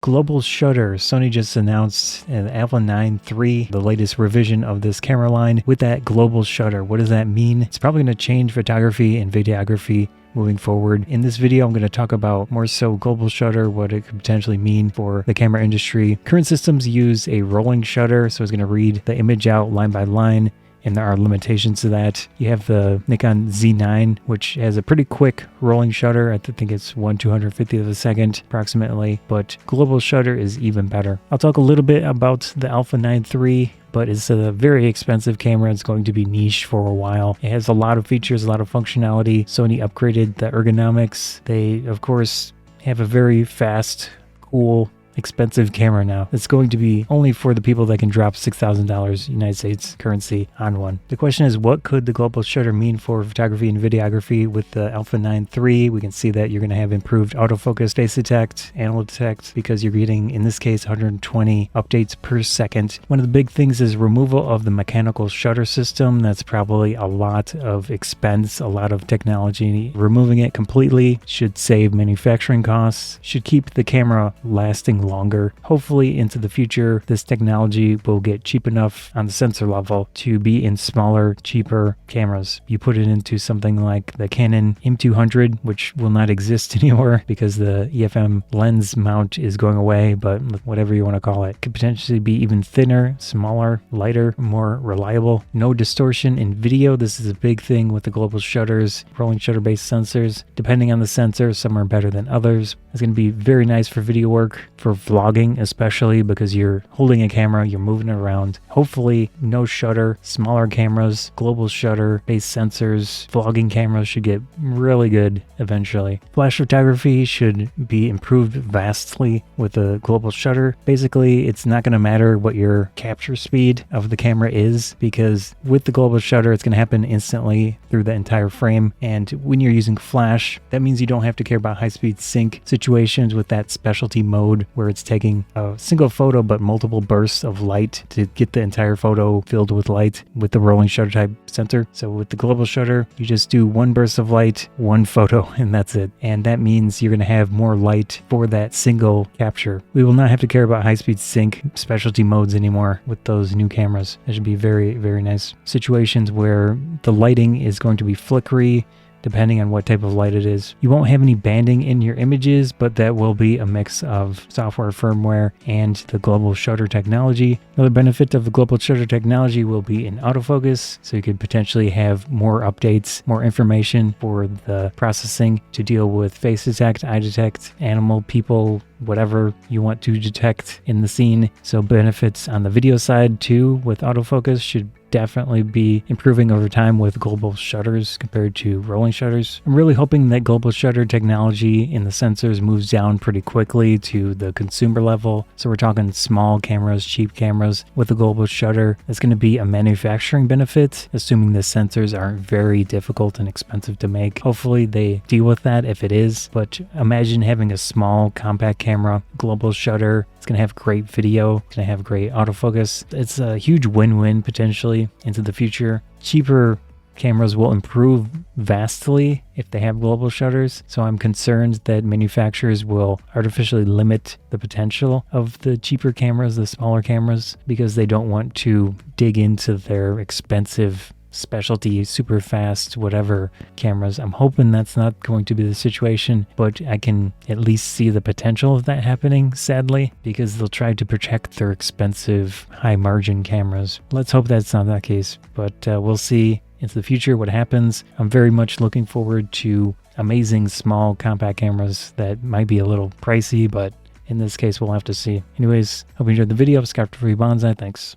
global shutter. Sony just announced an A9 III, the latest revision of this camera line with that global shutter. What does that mean? It's probably going to change photography and videography moving forward. In this video, I'm going to talk about more so global shutter, what it could potentially mean for the camera industry. Current systems use a rolling shutter, so it's going to read the image out line by line, and there are limitations to that. You have the Nikon Z9, which has a pretty quick rolling shutter. I think it's 1/250th of a second approximately, but global shutter is even better. I'll talk a little bit about the A9 III, but it's a very expensive camera. It's going to be niche for a while. It has a lot of features, a lot of functionality. Sony upgraded the ergonomics. They, of course, have a very fast, cool, expensive camera now. It's going to be only for the people that can drop $6,000 United States currency on one. The question is, what could the global shutter mean for photography and videography? With the A9 III, we can see that you're going to have improved autofocus, face detect, animal detect, because you're getting, in this case, 120 updates per second. One of the big things is removal of the mechanical shutter system. That's probably a lot of expense, a lot of technology. Removing it completely should save manufacturing costs, should keep the camera lasting longer. Hopefully into the future, this technology will get cheap enough on the sensor level to be in smaller, cheaper cameras. You put it into something like the Canon M200, which will not exist anymore because the EFM lens mount is going away, but whatever you want to call it, could potentially be even thinner, smaller, lighter, more reliable. No distortion in video. This is a big thing with the global shutters, rolling shutter based sensors. Depending on the sensor, some are better than others. It's going to be very nice for video work, for vlogging especially, because you're holding a camera, you're moving it around. Hopefully no shutter, smaller cameras, global shutter based sensors. Vlogging cameras should get really good eventually. Flash photography should be improved vastly with the global shutter. Basically, it's not going to matter what your capture speed of the camera is, because with the global shutter, it's going to happen instantly through the entire frame. And when you're using flash, that means you don't have to care about high-speed sync situations with that specialty mode where it's taking a single photo but multiple bursts of light to get the entire photo filled with light with the rolling shutter type sensor. So with the global shutter, you just do one burst of light, one photo, and that's it. And that means you're going to have more light for that single capture. We will not have to care about high-speed sync specialty modes anymore with those new cameras. That should be very, very nice. Situations where the lighting is going to be flickery, depending on what type of light it is. You won't have any banding in your images, but that will be a mix of software, firmware, and the global shutter technology. Another benefit of the global shutter technology will be in autofocus, so you could potentially have more updates, more information for the processing to deal with face detect, eye detect, animal, people, whatever you want to detect in the scene. So benefits on the video side too with autofocus should definitely be improving over time with global shutters compared to rolling shutters. I'm really hoping that global shutter technology in the sensors moves down pretty quickly to the consumer level. So we're talking small cameras, cheap cameras with a global shutter. It's going to be a manufacturing benefit, assuming the sensors aren't very difficult and expensive to make. Hopefully they deal with that if it is, but imagine having a small compact camera, global shutter. It's going to have great video, it's going to have great autofocus. It's a huge win-win potentially into the future. Cheaper cameras will improve vastly if they have global shutters, so I'm concerned that manufacturers will artificially limit the potential of the cheaper cameras, the smaller cameras, because they don't want to dig into their expensive specialty, super fast, whatever cameras. I'm hoping that's not going to be the situation, but I can at least see the potential of that happening, sadly, because they'll try to protect their expensive, high margin cameras. Let's hope that's not that case, but we'll see into the future what happens. I'm very much looking forward to amazing small compact cameras that might be a little pricey, but in this case, we'll have to see. Anyways, hope you enjoyed the video. Subscribe to Free Bonsai. Thanks.